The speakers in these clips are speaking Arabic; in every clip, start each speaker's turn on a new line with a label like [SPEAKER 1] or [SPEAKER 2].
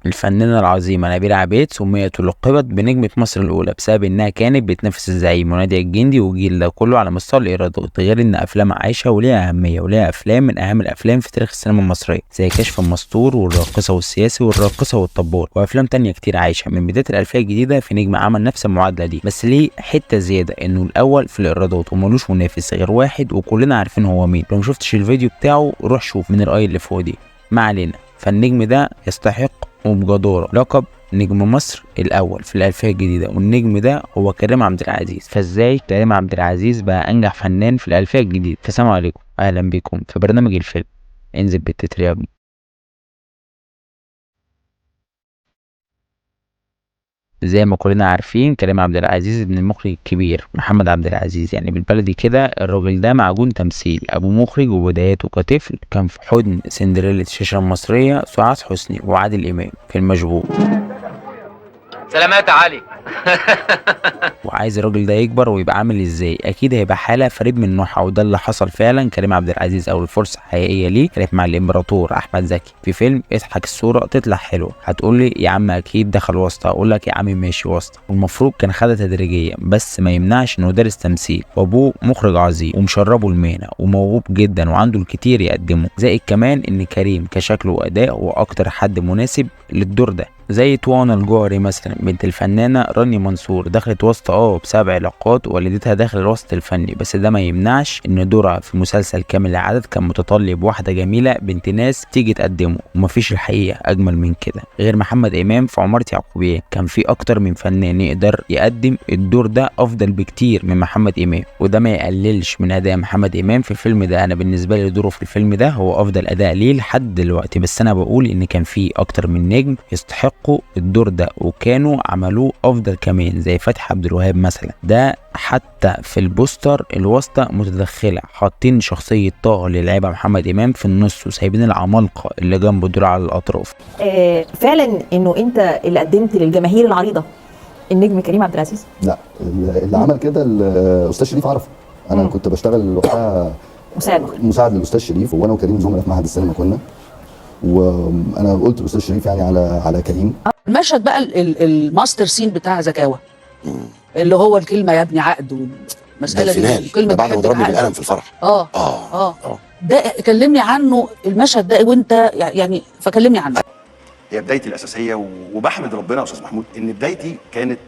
[SPEAKER 1] الفنانة العظيمة نبيلة عبيد سميت ولقبت بنجمة مصر الأولى بسبب إنها كانت بتنافس الزعيم ونادية الجندي والجيل ده كله على مستوى الإيرادات، غير إن أفلامها عايشة وليها أهمية وليها أفلام من أهم الأفلام في تاريخ السينما المصرية زي كشف المستور والراقصة والسياسي والراقصة والطبال وأفلام تانية كتير عايشة من بداية الألفية الجديدة. في نجم عمل نفس المعادلة دي بس ليه حتة زيادة إنه الأول في الإيرادات وملوش منافس غير واحد وكلنا عارفين هو مين. لو مشفتش الفيديو بتاعه روح شوف من الرأي اللي فوق دي. ما علينا، فالنجم ده يستحق وبجدارة لقب نجم مصر الأول في الألفية الجديدة، والنجم ده هو كريم عبد العزيز. فازاي كريم عبد العزيز بقى أنجح فنان في الألفية الجديدة؟ فالسلام عليكم، أهلا بكم في برنامج الفيلم. انزل بالتتر يا ابني. زي ما كلنا عارفين كريم عبد العزيز ابن المخرج الكبير محمد عبد العزيز، يعني بالبلدي كده الراجل ده معجون تمثيل، ابو مخرج وبداياته كطفل كان في حضن سندريلا الشاشة المصرية سعاد حسني وعادل إمام في المشبوه.
[SPEAKER 2] سلامات يا علي.
[SPEAKER 1] وعايز الراجل ده يكبر ويبقى عامل ازاي؟ اكيد هيبقى حاله فريد من نوعها، وده اللي حصل فعلا. كريم عبد العزيز اول فرصه حقيقيه ليه كانت مع الامبراطور احمد زكي في فيلم اضحك الصوره تطلع حلوه. هتقول لي يا عم اكيد دخل واسطه، اقول لك يا عم ماشي واسطه، والمفروض كان خدها تدريجيا، بس ما يمنعش انه دارس تمثيل وابوه مخرج عظيم ومشربه المهنه وموهوب جدا وعنده الكتير يقدمه. زائد كمان ان كريم كشكله واداء هو اكتر حد مناسب للدور ده. زي توانا الجوهري مثلا بنت الفنانه رانيا منصور، دخلت واسطه بسبب علاقات والدتها داخل الوسط الفني، بس ده ما يمنعش ان دورها في مسلسل كامل العدد كان متطلب واحده جميله بنت ناس تيجي تقدمه، ومفيش الحقيقه اجمل من كده. غير محمد امام في عمارة يعقوبيان كان في اكتر من فنان يقدر يقدم الدور ده افضل بكتير من محمد امام، وده ما يقللش من اداء محمد امام في الفيلم ده. انا بالنسبه لي دوره في الفيلم ده هو افضل اداء ليه لحد دلوقتي، بس انا بقول ان كان في اكتر من نجم يستحقوا الدور ده وكانوا عملوه افضل كمان زي فتحي عبد الوهاب مثلا. ده حتى في البوستر الواسطه متدخله، حاطين شخصيه طه اللي لعبها محمد امام في النص وسايبين العمالقه اللي جنبه دول على الاطراف.
[SPEAKER 3] فعلا انه انت اللي قدمت للجماهير العريضه النجم كريم عبد العزيز؟
[SPEAKER 4] لا، اللي عمل كده الاستاذ شريف عرفه. انا كنت بشتغل وقتها مساعد للاستاذ شريف، وانا وكريم زملاء في معهد السينما كنا، وانا قلت للاستاذ شريف يعني على كريم.
[SPEAKER 5] المشهد بقى الماستر سين بتاع زكاوة اللي هو الكلمه يا ابني عقد،
[SPEAKER 6] والمساله دي الكلمه بعد ما ضربني بالقلم في الفرح.
[SPEAKER 5] ده كلمني عنه المشهد ده وانت يعني فكلمني عنه.
[SPEAKER 6] هي بدايتي الاساسيه، وبحمد ربنا يا استاذ محمود ان بدايتي كانت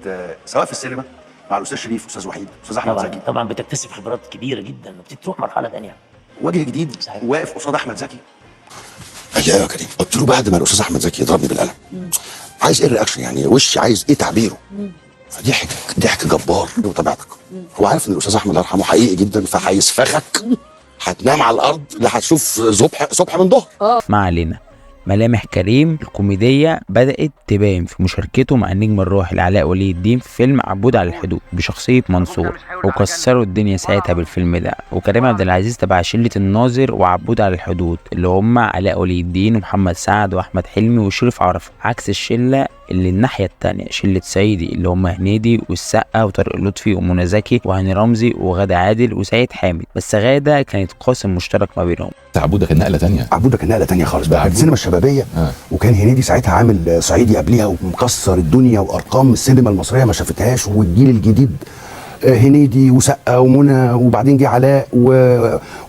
[SPEAKER 6] سواء في السينما مع الاستاذ شريف، استاذ وحيد، استاذ احمد زكي.
[SPEAKER 7] طبعا بتكتسب خبرات كبيره جدا وبتروح مرحله ثانيه،
[SPEAKER 6] وجه جديد واقف قصاد احمد زكي. ايوه يا كريم، قلت له بعد ما الاستاذ احمد زكي يضربني بالقلم عايز ايه الرياكشن، يعني وشي عايز ايه تعبيره. فضحك ضحك جبار وطبيعتك. هو عارف ان الاستاذ احمد الله يرحمه حقيقي جدا، فهيسفخك هتنام على الارض لا هتشوف صبح من ظهر.
[SPEAKER 1] ما علينا، ملامح كريم الكوميدية بدأت تبان في مشاركته مع النجم الراحل علاء ولي الدين في فيلم عبود على الحدود بشخصية منصور، وكسروا الدنيا ساعتها بالفيلم ده. وكريم عبد العزيز تبع شلة الناظر وعبود على الحدود اللي هم علاء ولي الدين ومحمد سعد واحمد حلمي وشريف عرفة، عكس الشلة اللي الناحية التانية شلة صعيدي اللي هم هنيدي والسقا وطارق لطفي ومنى زكي وهاني رمزي وغادة عادل وسيد حامد، بس غادة كانت قاسم مشترك ما بينهم.
[SPEAKER 8] عبودة كان نقلة تانية،
[SPEAKER 6] عبودة كان نقلة تانية خالص بقى، السينما الشبابية. وكان هنيدي ساعتها عامل صعيدي قبليها ومكسر الدنيا، وارقام السينما المصرية ما شافتهاش، والجيل الجديد هنيدي وسقا ومنى، وبعدين جه علاء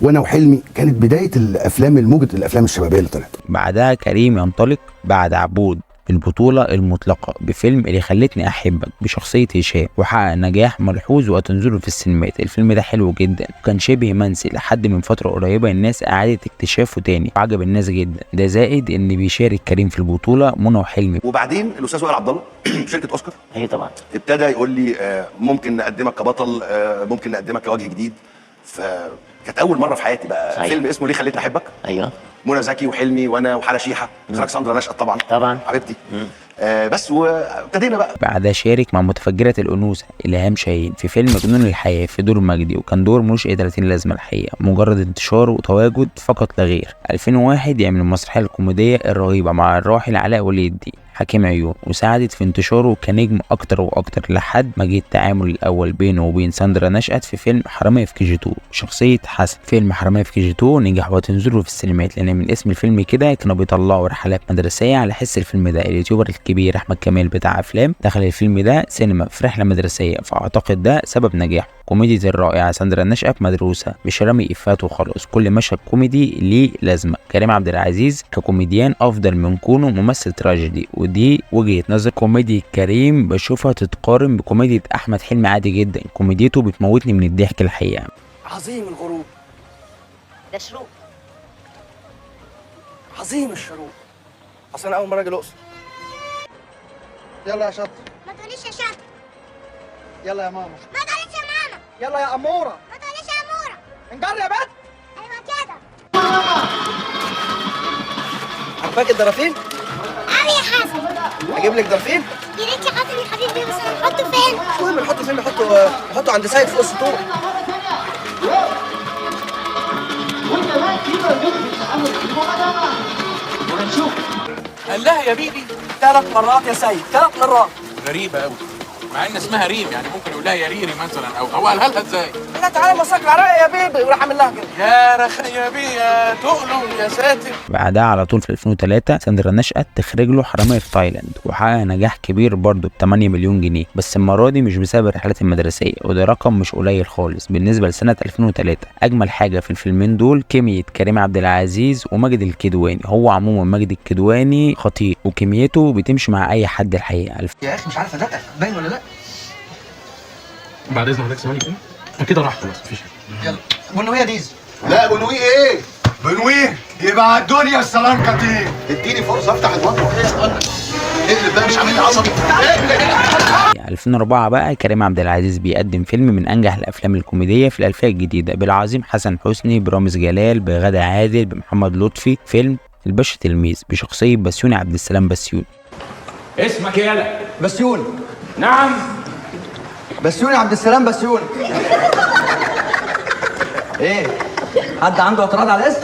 [SPEAKER 6] وانا وحلمي. كانت بداية الافلام الموجة الافلام الشبابية اللي طلعت.
[SPEAKER 1] بعدها كريم ينطلق بعد عبود البطولة المطلقة بفيلم اللي خلتني أحبك بشخصية هشام، وحقق نجاح ملحوظ وتنزله في السينمات. الفيلم ده حلو جدا وكان شبه منسي لحد من فترة قريبة، الناس أعادت اكتشافه تاني وعجب الناس جدا. ده زائد إن بيشارك كريم في البطولة منى وحلمي.
[SPEAKER 6] وبعدين الأستاذ وائل عبد الله شركة أوسكار
[SPEAKER 7] هي طبعا
[SPEAKER 6] ابتدى يقول لي ممكن نقدمك كبطل، ممكن نقدمك كوجه جديد. فكانت أول مرة في حياتي بقى صحيح. فيلم اسمه ليه خليتني أحبك.
[SPEAKER 7] ايوه،
[SPEAKER 6] منى زكي وحلمي وانا وحلا شيحه، اخراج ساندرا نشأت طبعا
[SPEAKER 7] طبعا
[SPEAKER 6] حبيبتي. بس وابتدينا بقى.
[SPEAKER 1] بعدها شارك مع متفجرة الأنوثة إلهام شاهين في فيلم جنون الحياة في دور مجدي، وكان دور ملوش أي 30 لازمة الحقيقة، مجرد انتشار وتواجد فقط لا غير. 2001 يعمل المسرحية الكوميدية الرهيبة مع الراحل علاء ولي الدين حكيم عيون، وساعدت في انتشاره كنجم اكتر واكتر لحد ما جه التعامل الاول بينه وبين ساندرا نشأت في فيلم حرامية في كي جي 2 بشخصية حسن. فيلم حرامية في كي جي 2 نجح وتنزله في السينمات، لان من اسم الفيلم كده كانوا بيطلعوا رحلات مدرسية على حس الفيلم ده. اليوتيوبر الكبير احمد كمال بتاع افلام دخل الفيلم ده سينما في رحلة مدرسية، فاعتقد ده سبب نجاحه. كوميديا الرائعة ساندرا نشأت مدروسة مش رمي إفات وخلاص، كل مشهد كوميدي ليه لازمة. كريم عبد العزيز ككوميديان أفضل من كونه ممثل تراجيدي، ودي وجهة نظر. كوميديا كريم بشوفها تتقارن بكوميديا أحمد حلمي عادي جدا، كوميديته بتموتني من الضحك الحقيقة.
[SPEAKER 8] عظيم الغروب، ده شروق، عظيم الشروق. أصل أنا أول مرة أجي الأقصر. يلا يا شط.
[SPEAKER 9] ما تقوليش يا شط.
[SPEAKER 8] يلا يا ماما.
[SPEAKER 9] ما تقوليش يا ماما.
[SPEAKER 8] يلا يا أمورة.
[SPEAKER 9] ما تقوليش يا أمورة.
[SPEAKER 8] انجر يا بنت.
[SPEAKER 9] أيوة كده.
[SPEAKER 8] عارفاك الدرافين؟
[SPEAKER 9] أوي يا حسن.
[SPEAKER 8] أجيب لك درفين؟
[SPEAKER 9] يا ريت يا حسن يا حبيبي، بس نحطه فين؟
[SPEAKER 8] المهم نحطه فين؟ نحطه عند سيد فوق السطوح. قال لها يا بيبي 3 مرات يا سيد، 3 مرات.
[SPEAKER 10] غريبة أوي، مع إن اسمها ريم، يعني ممكن يقول لها يا ريري مثلا، أو هو قالها لها إزاي؟
[SPEAKER 8] قال لها تعالى مساك العراق يا بيبي، وراح عامل لها كده.
[SPEAKER 10] يا رخ يا بيه يا تقلم يا ساتر.
[SPEAKER 1] بعدها على طول في 2003 ساندرا نشأت تخرج له حرامية في تايلاند، وحقق نجاح كبير برضه ب 8 مليون جنيه، بس المرة دي مش بسبب الرحلات المدرسية، وده رقم مش قليل خالص بالنسبة لسنة 2003. أجمل حاجة في الفيلمين دول كيمياء كريم عبد العزيز وماجد الكدواني. هو عموما ماجد الكدواني خطير، وكيميته بتمشي مع أي حد الحقيقة.
[SPEAKER 8] يا أخي مش عارف أدقق، باين ولا لأ؟
[SPEAKER 10] بعد إذن حضرتك ثواني كده كده راح خلاص مفيش حاجة.
[SPEAKER 8] يلا بنوية ديزل.
[SPEAKER 6] لا بنوي ايه؟ بنوي يبقى على الدنيا السلام كتير. اديني فرصه افتح المطبخ. ايه اللي بقى مش عامل لي عصبي؟
[SPEAKER 1] 2004 بقى كريم عبد العزيز بيقدم فيلم من انجح الافلام الكوميديه في الالفيه الجديده، بالعظيم حسن حسني، برامز جلال، بغادة عادل، بمحمد لطفي. فيلم الباشا تلميذ بشخصيه بسيوني عبد السلام بسيوني.
[SPEAKER 10] اسمك إيه يالا؟
[SPEAKER 8] بسيوني.
[SPEAKER 10] نعم
[SPEAKER 8] بسيوني عبد السلام بسيوني. ايه؟ حد عنده اعتراض على الاسم؟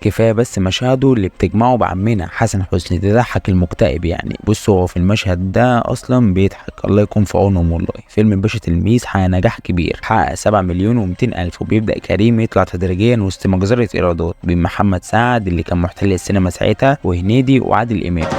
[SPEAKER 1] كفايه بس مشاهده اللي بتجمعه بعمنا حسن حسني تضحك المكتئب يعني. بص هو في المشهد ده اصلا بيضحك، الله يكون في عونهم والله. فيلم الباشا تلميذ حقق نجاح كبير، حقق 7 مليون و200 الف، وبيبدا كريم يطلع تدريجيا وسط مجزره ايرادات بين محمد سعد اللي كان محتل السينما ساعتها، وهنيدي، وعادل امام.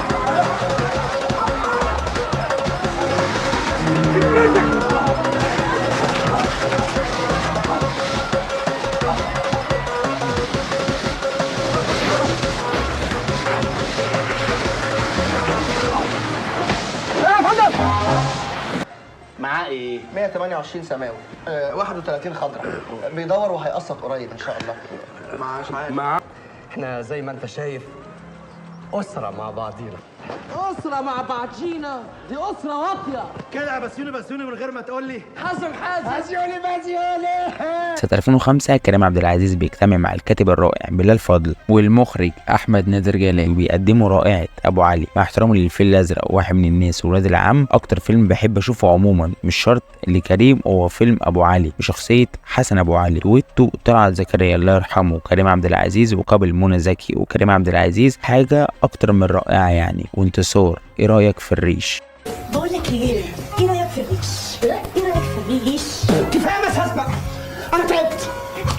[SPEAKER 8] معاه ايه؟ 128 سماوي، 31 خضرا. بيدور وهيقسط قريب ان شاء الله. معاه احنا زي ما انت شايف أسرة مع بعضينا. أسرة مع بعضينا، دي أسرة واطية كده. بسيوني من غير ما تقول لي حازم بسيوني.
[SPEAKER 1] سنة 2005 كريم عبد العزيز بيجتمع مع الكاتب الرائع بلال فضل والمخرج احمد نادر جلال، وبيقدموا رائعة ابو علي. مع احترامي للفيل الازرق وواحد من الناس وولاد العم، اكتر فيلم بحب اشوفه عموما مش شرط لكريم هو فيلم ابو علي بشخصية حسن ابو علي. دويتو طلعت زكريا الله يرحمه وكريم عبد العزيز، وقابل منى زكي وكريم عبد العزيز، حاجة اكتر من رائعة يعني. وانتصار، ايه رايك في الريش؟
[SPEAKER 9] بقول لك ايه رايك في الريش؟ ايه رايك في الريش؟
[SPEAKER 8] كفاية بس هسمع، أنا تعبت.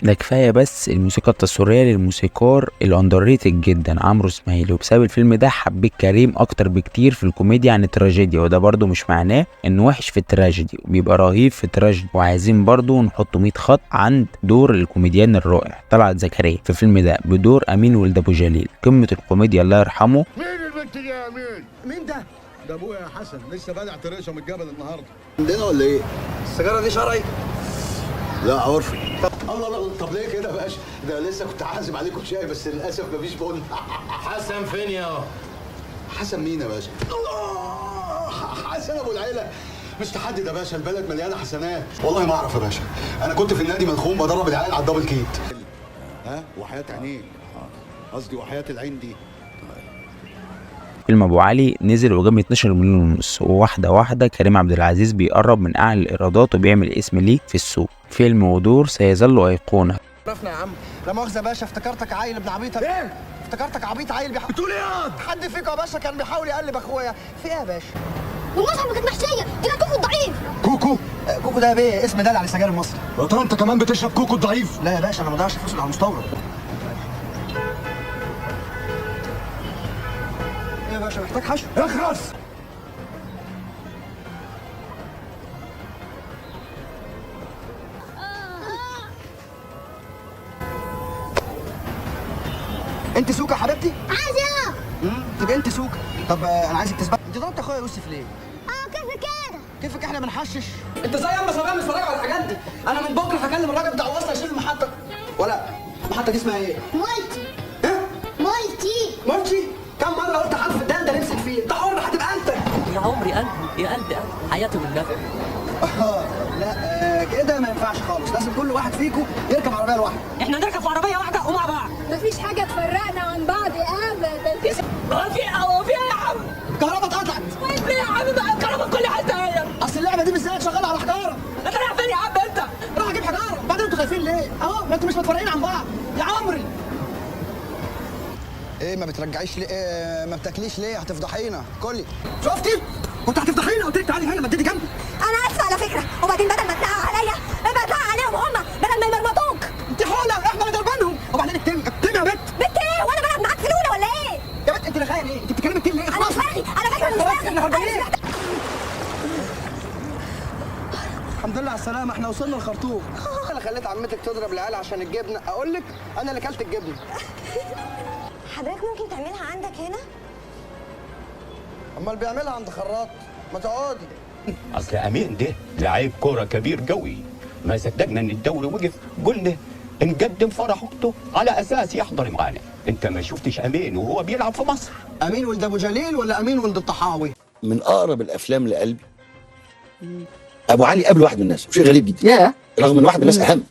[SPEAKER 1] ده كفايه بس الموسيقى التصويريه للموسيقار الاندر ريتد جدا عمرو اسماعيل، وبسبب الفيلم ده حبيت كريم اكتر بكتير في الكوميديا عن التراجيديا، وده برضو مش معناه انه وحش في التراجيدي، وبيبقى رهيب في التراجيدي. وعايزين برضو نحط 100 خط عند دور الكوميديان الرائع طلعت زكريا في الفيلم ده بدور امين ولد ابو جليل، قمه الكوميديا الله يرحمه.
[SPEAKER 11] مين البنت دي يا امين؟
[SPEAKER 8] مين ده؟
[SPEAKER 11] ده ابويا يا حسن، لسه بادع طريقه من الجبل النهارده.
[SPEAKER 6] عندنا ولا ايه؟
[SPEAKER 8] السيجارة دي شرعي؟
[SPEAKER 6] لا عرفي. الله طب ليه كده يا باشا؟ ده لسه كنت عازم عليكم شاي بس للاسف مفيش بن.
[SPEAKER 10] حسن فين يا؟
[SPEAKER 6] حسن مين يا باشا؟ الله حسن ابو العيله. مش تحدد يا باشا، البلد مليانه حسنات. والله ما اعرف يا باشا، انا كنت في النادي مدخوم بدرب العيال على الدبل كيت.
[SPEAKER 11] ها وحياه عينيك، قصدي وحياه العين دي.
[SPEAKER 1] فيلم ابو علي نزل وجاب 12 مليون ونص، وواحده واحده كريم عبد العزيز بيقرب من اعلى الايرادات وبيعمل اسم ليه في السوق. فيلم ودور سيظل ايقونه.
[SPEAKER 8] عرفنا يا عم. لا مؤاخذه يا باشا، افتكرتك عيل ابن عبيط. ايه؟ افتكرتك عبيط عيل بتقول ايه؟ حد فيكم يا باشا كان بيحاول يقلب اخويا؟ في ايه يا باشا؟
[SPEAKER 9] والمصحف ما كانت محشيه، دي كان كوكو الضعيف.
[SPEAKER 8] كوكو؟ كوكو ده يا بيه اسم دال على السجاير المصري. يا ترى انت كمان بتشرب كوكو الضعيف؟ لا يا باشا، انا ما ضيعش فلوسي على المستورد. ايه يا باشا، محتاج حشو؟ اخرس. انت سوكا حبيبتي؟
[SPEAKER 9] عايزه.
[SPEAKER 8] تبقى انت سوكا. طب انا عايزك تثبت. انت ضربت اخويا يوسف ليه؟
[SPEAKER 9] كيف كده؟
[SPEAKER 8] كيفك احنا بنحشش؟ انت زي اما صبيان بتتفرج على الحاجات دي. انا من بكره هكلم الراجل بتاع الوصله يشيل المحطه. ولا المحطه دي اسمها ايه؟
[SPEAKER 9] مولتي.
[SPEAKER 8] ايه؟
[SPEAKER 9] مولتي.
[SPEAKER 8] كم مره قلت حرف الدال ده نمسك فيه؟ انت حر هتبقى انت.
[SPEAKER 7] يا عمري قلبي يا قلبي حياتي بالله.
[SPEAKER 8] لا كده ما ينفعش خالص، لازم كل واحد فيكم يركب عربيه لوحده.
[SPEAKER 7] احنا نركب في عربيه واحده ومع بعض.
[SPEAKER 9] مفيش حاجه تفرقنا عن بعض ابدا.
[SPEAKER 7] هو في يا عم؟
[SPEAKER 8] الكهرباء اتقطعت.
[SPEAKER 7] ليه يا عم بقى الكهرباء في كل حته هي؟
[SPEAKER 8] اصل اللعبه دي بالذات شغاله على حجاره.
[SPEAKER 7] انت رايح فين يا عم انت؟
[SPEAKER 8] روح اجيب حجاره. بعدين انتوا خايفين ليه؟ اهو ما انتوا مش متفرقين عن بعض يا عمري. ايه ما بترجعيش ليه؟ إيه ما بتاكليش ليه؟ هتفضحينا. كلي. شفتي؟ كنت هتفضحينا. قلت لك تعالي هنا مديتي جنبي.
[SPEAKER 9] انا اسفه على فكره، وبعدين بدل ما تنقع عليا بتنقع عليهم هم بدل ما يمرمطوك.
[SPEAKER 8] انت حوله احنا اللي ضربانهم. وبعدين اكتمي يا بت.
[SPEAKER 9] بنت ايه؟ وانا بلعب معاك في الاولى ولا ايه؟
[SPEAKER 8] يا بت انت اللي خاين ايه؟ انت بتتكلمي كتير ليه؟
[SPEAKER 9] انا مش فاكره، انا فاكره مش فاكره.
[SPEAKER 8] الحمد لله على السلامه، احنا وصلنا الخرطوم. انا خليت عمتك تضرب العيال عشان الجبنه. اقول لك انا اللي كلت الجبنه.
[SPEAKER 9] حضرتك ممكن تعملها عندك هنا؟
[SPEAKER 8] امال بيعملها عند خراط. ما تقعدي.
[SPEAKER 12] اصل امين ده لعيب كوره كبير قوي، ما صدقنا ان الدوري وقف قلنا نقدم فرح اخته على اساس يحضر معانا. انت ما شفتش امين وهو بيلعب في مصر؟
[SPEAKER 8] امين ولد ابو جليل ولا امين ولد الطحاوي؟
[SPEAKER 6] من اقرب الافلام لقلبي ابو علي قبل واحد من الناس، شيء غريب جدا.
[SPEAKER 5] يا
[SPEAKER 6] رغم ان واحد من الناس اهم.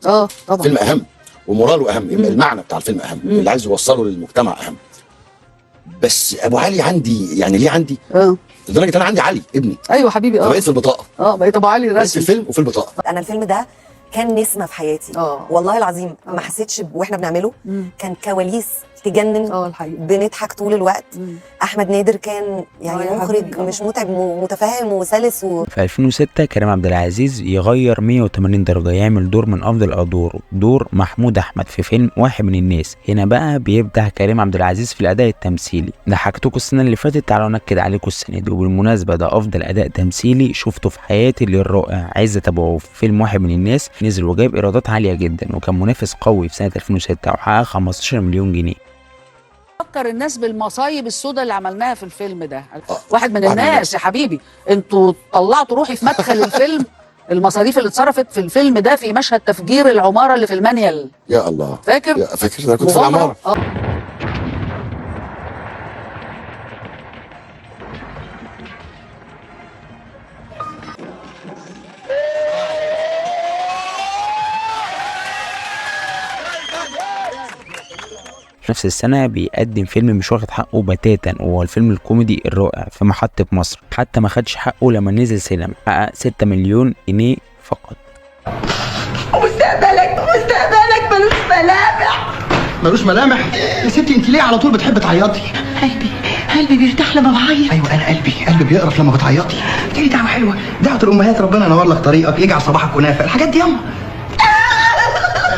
[SPEAKER 5] طبعا
[SPEAKER 6] فيلم اهم وموراله اهم، يبقى المعنى بتاع الفيلم اهم، اللي عايز يوصله للمجتمع اهم. بس ابو علي عندي يعني ليه عندي؟ لدرجه انا عندي علي ابني.
[SPEAKER 5] ايوه حبيبي.
[SPEAKER 6] بقيت في البطاقه.
[SPEAKER 5] بقيت ابو علي
[SPEAKER 6] بقيت في الفيلم وفي البطاقه.
[SPEAKER 3] انا الفيلم ده كان نسمه في حياتي. والله العظيم ما حسيتش واحنا بنعمله. كان كواليس تجنن.
[SPEAKER 5] الحقيقه
[SPEAKER 3] بنضحك طول الوقت. احمد نادر كان يعني مخرج مش متعب ومتفاهم وسلس
[SPEAKER 1] في 2006 كريم عبد العزيز يغير 180 درجه، يعمل دور من افضل ادواره، دور محمود احمد في فيلم واحد من الناس. هنا بقى بيبدع كريم عبد العزيز في الاداء التمثيلي. ضحكتكم السنه اللي فاتت، تعالوا نكد عليكم السنه دي. وبالمناسبه ده افضل اداء تمثيلي شفته في حياتي للرائع عزت ابو عوف. فيلم واحد من الناس نزل وجايب ايرادات عاليه جدا، وكان منافس قوي في سنه 2006 وحقق 15 مليون جنيه.
[SPEAKER 5] فكر الناس بالمصايب السوداء اللي عملناها في الفيلم ده. واحد من الناس يا حبيبي، انتوا طلعتوا روحي في مدخل الفيلم المصاريف اللي اتصرفت في الفيلم ده في مشهد تفجير العماره اللي في المانيال.
[SPEAKER 6] يا الله
[SPEAKER 5] فاكر؟
[SPEAKER 6] فاكر انا كنت في العماره.
[SPEAKER 1] نفس السنة بيقدم فيلم مش واخد حقه بتاتا، وهو الفيلم الكوميدي الرائع في محطة مصر. حتى ما خدش حقه لما نزل سينما، حقق 6 مليون جنيه فقط.
[SPEAKER 9] مستقبلك ملوش ملامح.
[SPEAKER 8] ملوش ملامح؟ يا ستي انت ليه على طول بتحبي تعيطي؟
[SPEAKER 13] قلبي بيرتاح لما بعيط.
[SPEAKER 8] ايوه انا قلبي بيقرف لما بتعيطي. دي دعوه حلوه، دعوه الامهات. ربنا ينور لك طريقك، يجعل صباحك كنافه، الحاجات دي ياما.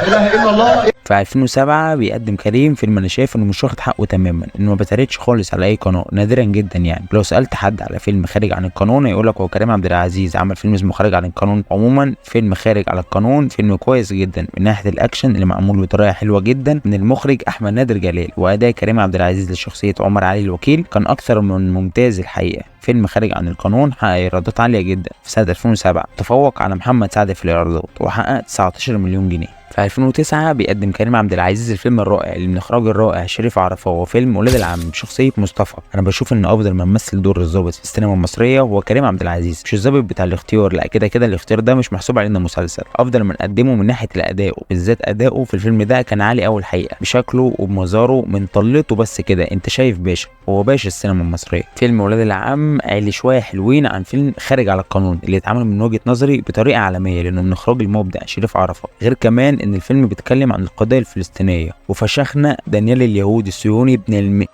[SPEAKER 8] لا اله الا الله.
[SPEAKER 1] في 2007 بيقدم كريم فيلم انا شايف انه مش واخد حقه تماما، انه ما بيتعرضش خالص على اي قناه، نادرا جدا يعني. لو سالت حد على فيلم خارج عن القانون هيقول لك هو كريم عبد العزيز عمل فيلم اسمه خارج عن القانون. عموما فيلم خارج على القانون فيلم كويس جدا من ناحيه الاكشن اللي معمول بطريقه حلوه جدا من المخرج احمد نادر جلال، واداء كريم عبد العزيز لشخصيه عمر علي الوكيل كان اكثر من ممتاز الحقيقه. فيلم خارج عن القانون حقق ايرادات عاليه جدا في سنه 2007، تفوق على محمد سعد في الايرادات وحقق 19 مليون جنيه. في 2009 بيقدم كريم عبد العزيز الفيلم الرائع اللي من اخراج الرائع شريف عرفة، وهو فيلم ولاد العم بشخصيه مصطفى. انا بشوف ان افضل من مثل دور الضابط في السينما المصريه هو كريم عبد العزيز، مش الضابط بتاع الاختيار، لا كده الاختيار ده مش محسوب علينا مسلسل. افضل من قدمه من ناحيه الاداء، بالذات اداؤه في الفيلم ده كان عالي قوي الحقيقه، بشكله وبمظهره من طلته بس كده انت شايف باشا، هو باشا السينما المصريه. فيلم ولاد العم عالي شويه حلوين عن فيلم خارج على القانون اللي اتعمل من وجهه نظري بطريقه عالميه لانه من اخراج المبدع شريف عرفة. غير كمان ان الفيلم بيتكلم عن القضيه الفلسطينيه وفشخنا دانيال اليهودي الصهيوني ابن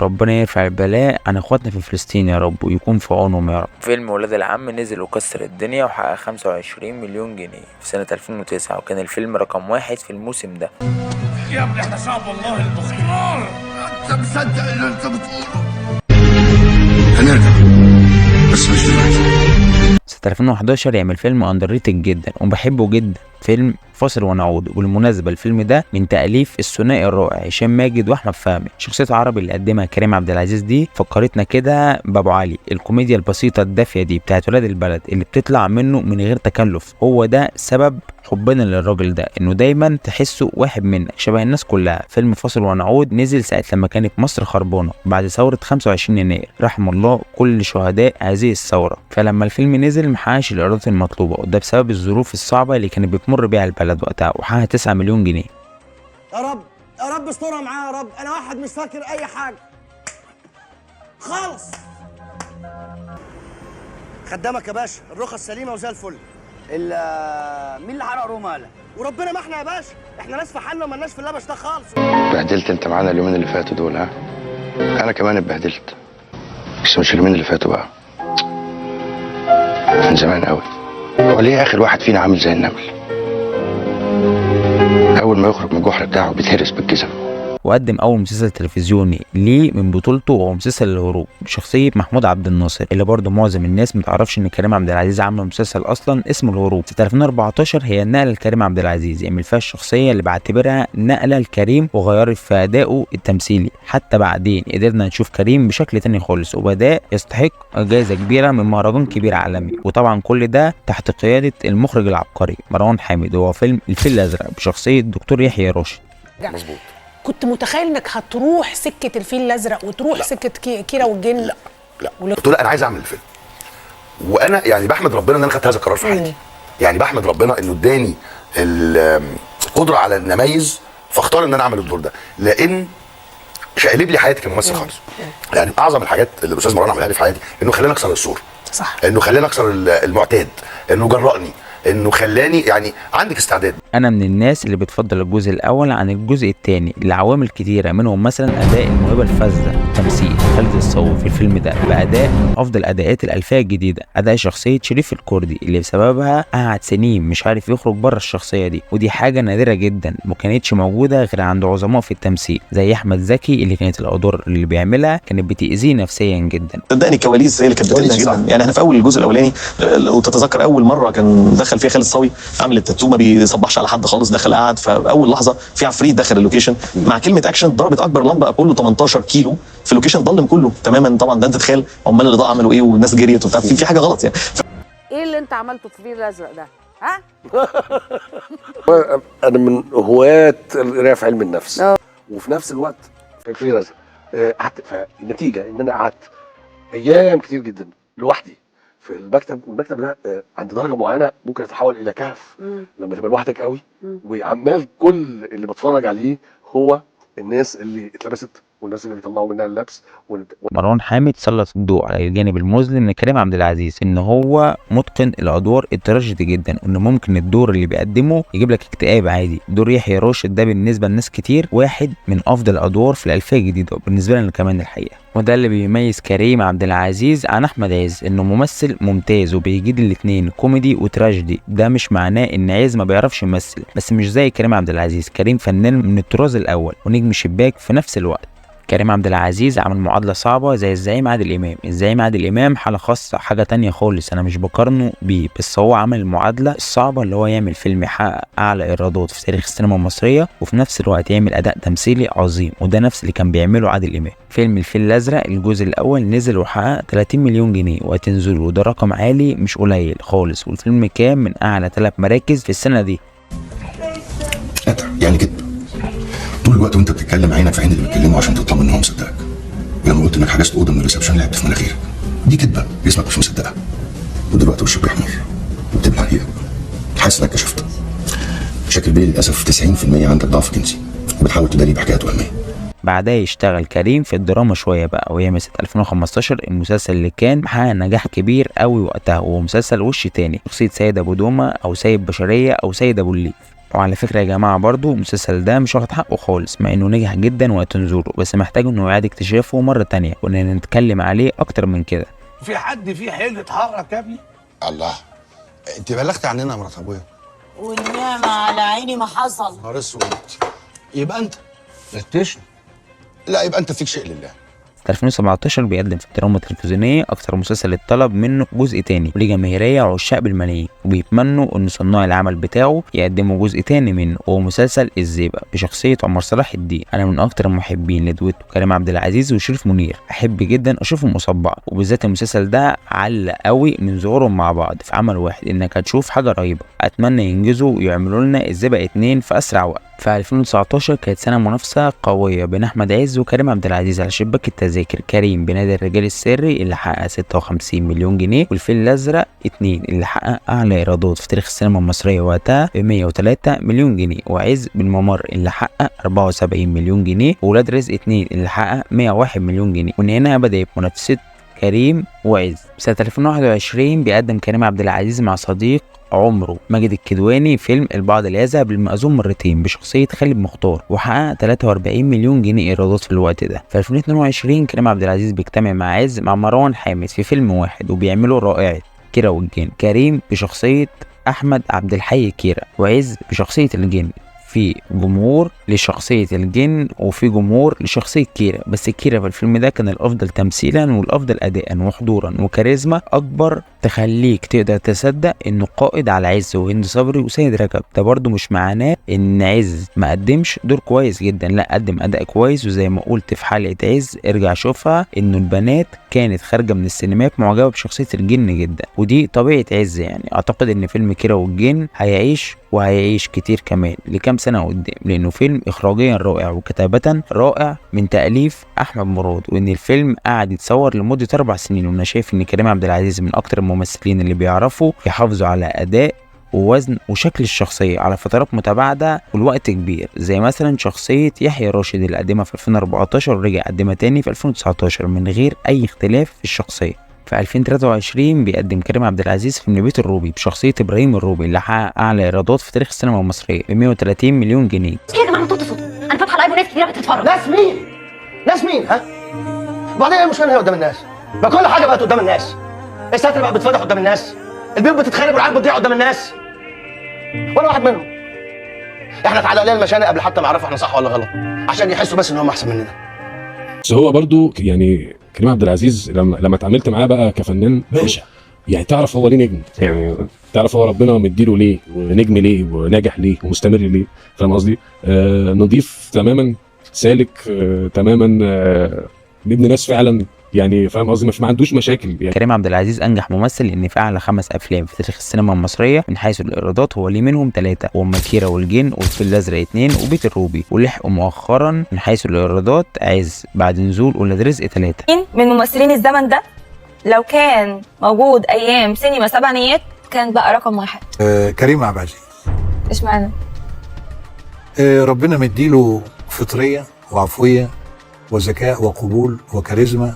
[SPEAKER 1] ربنا يرفع البلاء عن اخواتنا في فلسطين يا رب ويكون في عونهم يا رب. فيلم ولاد العم نزل وكسر الدنيا وحقق 25 مليون جنيه في سنة 2009، وكان الفيلم رقم 1 في الموسم ده.
[SPEAKER 11] يا ابني احنا شعب الله المختار، انت مصدق اللي انت بتقوله؟
[SPEAKER 6] هنرجع بس مش دلوقتي.
[SPEAKER 1] سنة 2011 يعمل فيلم اندرريتد جدا وبحبه جدا، فيلم فاصل ونعود. وبالمناسبة الفيلم ده من تأليف الثنائي الرائع هشام ماجد واحمد فهمي. شخصية عربي اللي قدمها كريم عبد العزيز دي فكرتنا كده بابو علي، الكوميديا البسيطة الدافية دي بتاعت ولاد البلد اللي بتطلع منه من غير تكلف. هو ده سبب حبنا للراجل ده، انه دايما تحسه واحد منك شبه الناس كلها. فيلم فاصل ونعود نزل ساعة لما كانت مصر خربانة بعد ثورة 25 يناير، رحم الله كل شهداء هذه الثورة. فلما الفيلم نزل محققش الايرادات المطلوبة، وده بسبب الظروف الصعبة اللي كانت بتمر بيها البلد وقتها، وحقق 9 مليون جنيه.
[SPEAKER 8] يا رب استرها معايا يا رب، انا واحد مش فاكر اي حاجه خالص. خدامك يا باشا، الرخص سليمه وزي الفل. مين اللي حرق روماله؟ وربنا ما احنا يا باشا، احنا ناس في حالنا ومالناش في اللبش ده خالص.
[SPEAKER 6] اتبهدلت انت معانا اليومين اللي فاتوا دول، ها؟ انا كمان اتبهدلت، بس مش اليومين اللي فاتوا بقى، من زمان قوي. وليه اخر واحد فينا عامل زي النمل، اول ما يخرج من الجحر بتاعه بيتهرس بالجزم.
[SPEAKER 1] وقدم اول مسلسل تلفزيوني ليه من بطولته وهو مسلسل الهروب بشخصيه محمود عبد الناصر، اللي برضه معظم الناس متعرفش ان كريم عبد العزيز عمل مسلسل اصلا اسمه الهروب. سنه 2014 هي النقله لكريم عبد العزيز يعمل فيها الشخصيه اللي بعتبرها نقله لكريم وغيرت في ادائه التمثيلي. حتى بعدين قدرنا نشوف كريم بشكل تاني خالص وبداء يستحق جائزه كبيره من مهرجان كبير عالمي. وطبعا كل ده تحت قياده المخرج العبقري مروان حامد، وهو فيلم الفيل الازرق بشخصيه دكتور يحيى راشد.
[SPEAKER 14] مظبوط. كنت متخيل انك هتروح سكه الفيل الازرق وتروح سكه كيرة والجن؟
[SPEAKER 6] لا قلت له انا عايز اعمل الفيلم، وانا يعني بحمد ربنا ان انا خدت هذا القرار في حياتي. يعني بحمد ربنا انه اداني القدره على ان اميز، فاختار ان انا اعمل الدور ده، لان شقلب لي حياتي كممثل خالص. يعني اعظم الحاجات اللي الاستاذ مروان عملها لي في حياتي انه خلاني اكسر السور،
[SPEAKER 14] صح،
[SPEAKER 6] انه خلاني اكسر المعتاد، انه جرأني، انه خلاني يعني عندك استعداد.
[SPEAKER 1] انا من الناس اللي بتفضل الجزء الاول عن الجزء الثاني لعوامل كتيره، منهم مثلا اداء الموهبه الفذه تمثيل خالد الصاوي في الفيلم ده باداء من افضل اداءات الالفيه الجديده، اداء شخصيه شريف الكردي اللي بسببها قعد سنين مش عارف يخرج بره الشخصيه دي، ودي حاجه نادره جدا ما كانتش موجوده غير عند عظماء في التمثيل زي احمد زكي اللي كانت الادوار اللي بيعملها كانت بتاذيه نفسيا جدا.
[SPEAKER 15] صدقني الكواليس هي اللي كانت بتقلنا جدا. يعني احنا في اول الجزء الاولاني لو تتذكر اول مره كان دخل فيها خالد الصاوي عامل التاتو ما بيصبحش على حد خالص، دخل قعد فاول لحظه في عفريت دخل اللوكيشن مع كلمه اكشن ضربت اكبر لمبه ابولو 18 كيلو في اللوكيشن ضلم كله تماما. طبعا ده انت تتخيل عمال الاضاءه عملوا ايه والناس جريت وبتاع، في حاجه غلط يعني.
[SPEAKER 5] ايه اللي انت عملته في الفيل الازرق ده؟ ها؟
[SPEAKER 16] انا من هواة القرايه في علم النفس وفي نفس الوقت في الفيل الازرق قعدت، فالنتيجه ان انا قعدت ايام كتير جدا لوحدي في المكتب، والمكتب ده عند درجه معينه ممكن يتحول الى كهف لما تبقى لوحدك قوي، وعمال كل اللي بتفرج عليه هو الناس اللي اتلبست والناس اللي بيطلعوا منها اللبس.
[SPEAKER 1] مروان حامد سلط الضوء على الجانب المظلم لكريم عبد العزيز، ان هو متقن الادوار التراجيدي جدا، وان ممكن الدور اللي بيقدمه يجيب لك اكتئاب عادي. دور يحيى راشد ده بالنسبه لناس كتير واحد من افضل الادوار في الالفيه الجديده، وبالنسبه لنا كمان الحقيقه. وده اللي بيميز كريم عبد العزيز عن احمد عز، انه ممثل ممتاز وبيجيد الاثنين كوميدي وتراجيدي. ده مش معناه ان عز ما بيعرفش يمثل، بس مش زي كريم عبد العزيز. كريم فنان من الطراز الاول ونجم شباك في نفس الوقت. كريم عبد العزيز عمل معادله صعبه زي الزعيم عادل امام. الزعيم عادل امام حاله خاصه، حاجه تانية خالص، انا مش بقارنه بيه، بس هو عمل المعادله الصعبه اللي هو يعمل فيلم يحقق اعلى ايرادات في تاريخ السينما المصريه وفي نفس الوقت يعمل اداء تمثيلي عظيم، وده نفس اللي كان بيعمله عادل امام. فيلم الفيل الازرق الجزء الاول نزل وحقق 30 مليون جنيه وهتنزل، وده رقم عالي مش قليل خالص، والفيلم كان من اعلى 3 مراكز في السنه دي.
[SPEAKER 6] يعني كده طول الوقت وانت بتتكلم عينك في عين اللي بيتكلموا عشان تطمن ان هو مصدقك. ولما قلت انك حجزت اوضه من الريسبشن لعبت في مناخيرك. دي كدبه، جسمك مش مصدقها. ودلوقتي وشك بيحمر وبتبلع عليها. حاسس انك كشفت. شكل بيه للاسف 90% عندك ضعف جنسي وبتحاول تداري بحكايات وهميه.
[SPEAKER 1] بعدها يشتغل كريم في الدراما شويه بقى، ويعمل سنه 2015 المسلسل اللي كان محقق نجاح كبير قوي وقتها، وهو مسلسل وش تاني، شخصيه سيد ابو دومه او سيد بشريه او سيد ابو الليف. وعلى فكره يا جماعه برضو المسلسل ده مش واخد حقه خالص، مع انه نجح جدا وقت نزوله، بس محتاج انه يعاد اكتشافه مره تانية وان نتكلم عليه اكتر من كده.
[SPEAKER 11] في حد فيه حيل اتحرك يا ابني؟
[SPEAKER 6] الله، انت بلغت عننا يا مرات ابويا.
[SPEAKER 7] والنعمة على عيني ما حصل.
[SPEAKER 6] نهار اسود. يبقى انت
[SPEAKER 11] فتشني.
[SPEAKER 6] لا، يبقى انت فيك شيء لله.
[SPEAKER 1] 2017 بيقدم في الدراما التلفزيونيه اكتر مسلسل اتطلب منه جزء تاني، وليه جماهيريه وعشاق بالملايين، وبيتمنوا ان صناع العمل بتاعه يقدموا جزء تاني منه، وهو مسلسل الزيبق بشخصيه عمر صلاح الدين. انا من اكتر المحبين لدويتو كريم عبد العزيز وشريف منير، احب جدا اشوفهم قصاد بعض، وبالذات المسلسل ده علق قوي من ظهورهم مع بعض في عمل واحد، انك هتشوف حاجه رهيبه. اتمنى ينجزوا ويعملوا لنا الزيبق 2 في اسرع وقت. في 2019 كانت سنه منافسه قويه بين احمد عز وكريم عبد العزيز على شباك التذاكر. كريم بنادي الرجال السري اللي حقق 56 مليون جنيه، والفيل الازرق 2 اللي حقق اعلى ايرادات في تاريخ السينما المصريه وقتها ب 103 مليون جنيه، وعز بالممر اللي حقق 74 مليون جنيه، وولاد رزق 2 اللي حقق 101 مليون جنيه. ومن هنا بدات منافسه كريم وعز. سنه 2021 بيقدم كريم عبد العزيز مع صديق عمره ماجد الكدواني فيلم البعض لا يذهب للمأذون مرتين بشخصيه خالد مختار، وحقق 43 مليون جنيه ايرادات في الوقت ده. في 2022 كريم عبد العزيز بيجتمع مع عز مع مروان حامد في فيلم واحد، وبيعملوا رائعه كيرة والجن. كريم بشخصيه احمد عبد الحي كيرة، وعز بشخصيه الجن. في جمهور لشخصية الجن وفي جمهور لشخصية كيرة، بس كيرة في الفيلم ده كان الأفضل تمثيلا والأفضل أداء وحضورا وكاريزما أكبر تخليك تقدر تصدق إنه قائد على عز وهند صبري وسيد رجب. ده برضو مش معناه إن عز ما قدمش دور كويس جدا، لا قدم أداء كويس، وزي ما قلت في حلقة عز ارجع شوفها إنه البنات كانت خارجة من السينمات معجبة بشخصية الجن جدا، ودي طبيعة عز. يعني أعتقد إن فيلم كيرة والجن هيعيش وهيعيش كتير كمان لكام سنة قدام، لأنه فيلم إخراجيا رائع وكتابة رائع من تأليف أحمد مراد، وإن الفيلم قاعد يتصور لمدة 4 سنين. وأنا شايف إن كريم عبد العزيز من أكتر الممثلين اللي بيعرفوا يحافظوا على أداء ووزن وشكل الشخصية على فترات متباعدة والوقت كبير، زي مثلا شخصية يحيى راشد اللي قدمها في 2014 ورجع قدمها تاني في 2019 من غير أي اختلاف في الشخصية. في 2023 بيقدم كريم عبد العزيز فيلم بيت الروبي بشخصية إبراهيم الروبي اللي حقق أعلى إيرادات في تاريخ السينما المصرية ب 130 مليون جنيه.
[SPEAKER 9] يا جماعه انتوا صوت، انا فاتحه لايف وناس كتير بتتفرج.
[SPEAKER 8] ناس مين؟ ناس مين ها؟ وبعدين ايه المشكله هي قدام الناس؟ ما كل حاجه بقت قدام الناس. الستر بقى بتتفضح قدام الناس، البيوت بتتخرب والعيال بتضيع قدام الناس. وانا واحد منهم. احنا اتعلق لنا المشانق قبل حتى ما يعرفوا احنا صح ولا غلط، عشان يحسوا بس ان هم احسن مننا.
[SPEAKER 17] بس هو برضو يعني كريم عبد العزيز لما اتعاملت معاه بقى كفنان باشا، يعني تعرف هو ليه نجم، يعني تعرف هو ربنا مديله ليه ونجم ليه وناجح ليه ومستمر ليه. فاهم قصدي؟ نضيف تماما، سالك تماما، ابن ناس فعلا، يعني فاهم قصدي؟ ما عندوش مشاكل يعني.
[SPEAKER 1] كريم عبد العزيز انجح ممثل لان في اعلى 5 افلام في تاريخ السينما المصريه من حيث الايرادات هو ليه منهم 3، وهم كيرة والجن والفيل الازرق 2 وبيت الروبي. ولحقوا مؤخرا من حيث الايرادات عز بعد نزول ولاد رزق 3.
[SPEAKER 18] مين من ممثلين الزمن ده لو كان موجود ايام سينما سبعينيات كان بقى رقم 1؟
[SPEAKER 19] كريم عبد العزيز.
[SPEAKER 18] اشمعنى؟
[SPEAKER 19] ربنا مديله فطريه وعفويه وذكاء وقبول وكاريزما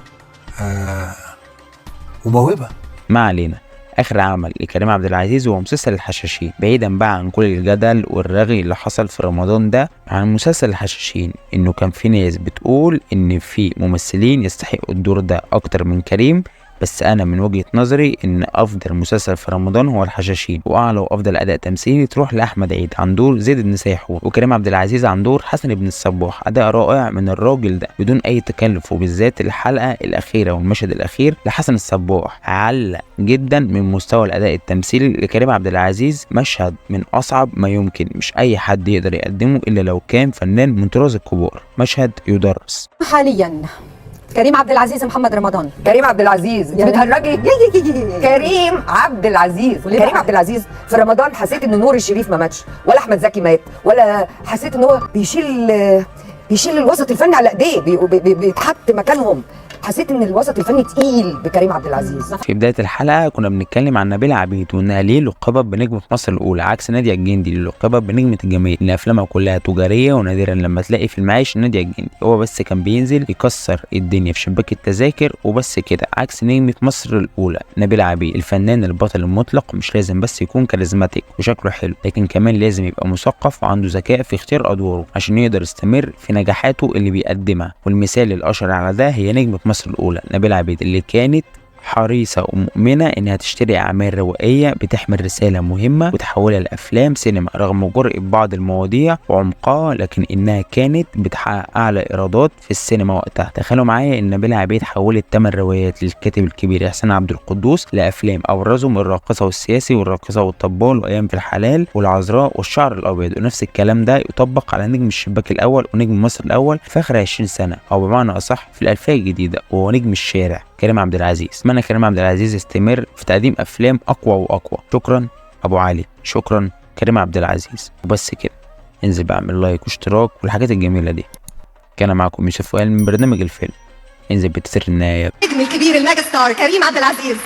[SPEAKER 19] وموهبه.
[SPEAKER 1] ما علينا. اخر عمل لكريم عبد العزيز هو مسلسل الحشاشين. بعيدا بقى عن كل الجدل والرغي اللي حصل في رمضان ده عن مسلسل الحشاشين، انه كان في ناس بتقول ان في ممثلين يستحقوا الدور ده اكتر من كريم، بس انا من وجهة نظري ان افضل مسلسل في رمضان هو الحشاشين، واعلى وافضل اداء تمثيلي تروح لاحمد عيد عن دور زيد بن سيحون، وكريم عبد العزيز عن دور حسن بن الصباح. اداء رائع من الراجل ده بدون اي تكلف، وبالذات الحلقه الاخيره والمشهد الاخير لحسن الصباح علق جدا من مستوى الاداء التمثيلي لكريم عبد العزيز. مشهد من اصعب ما يمكن، مش اي حد يقدر يقدمه الا لو كان فنان من طراز الكبار، مشهد يدرس.
[SPEAKER 9] حاليا كريم عبد العزيز محمد رمضان.
[SPEAKER 3] كريم عبد العزيز بتهرجي. كريم عبد العزيز كريم عبد العزيز في رمضان حسيت ان نور الشريف ما ماتش، ولا احمد زكي مات، ولا حسيت ان هو بيشيل الوسط الفني على ايديه، بيتحط مكانهم. حسيت ان الوسط الفني تقيل بكريم عبد العزيز.
[SPEAKER 1] في بدايه الحلقه كنا بنتكلم عن نبيلة عبيد، وانها ليه لقبت بنجمه مصر الاولى عكس نادية الجندي اللي لقبت بنجمه الجماهير، ان افلامها كلها تجاريه ونادرا لما تلاقي في المعاش نادية الجندي. هو بس كان بينزل يكسر الدنيا في شباك التذاكر وبس كده، عكس نجمه مصر الاولى نبيلة عبيد. الفنان البطل المطلق مش لازم بس يكون كاريزماتيك وشكله حلو، لكن كمان لازم يبقى مثقف وعنده ذكاء في اختيار ادواره عشان يقدر يستمر في نجاحاته اللي بيقدمها. والمثال الاشهر على ده هي نجمه مصر الاولى نبيلة عبيد، اللي كانت حريصة ومؤمنة انها تشتري اعمال روائية بتحمل رسالة مهمة وتحولها لافلام سينما رغم جرأة بعض المواضيع وعمقها، لكن انها كانت بتحقق اعلى ايرادات في السينما وقتها. تخيلوا معايا ان نبيلة عبيد حولت 8 روايات للكاتب الكبير احسان عبد القدوس لافلام، ابرزهم الراقصة والسياسي والراقصة والطبال وايام في الحلال والعذراء والشعر الابيض. ونفس الكلام ده يطبق على نجم الشباك الاول ونجم مصر الاول في اخر 20 سنة، او بمعنى اصح في الالفية الجديدة، وهو نجم الشارع كريم عبد العزيز. اتمنى كريم عبد العزيز يستمر في تقديم افلام اقوى واقوى. شكرا ابو علي، شكرا كريم عبد العزيز. وبس كده، انزل بعمل لايك واشتراك والحاجات الجميله دي. كان معكم يوسف وائل من برنامج الفيلم. انزل بتسر النهايه.
[SPEAKER 9] النجم الكبير الميجا ستار كريم عبد العزيز.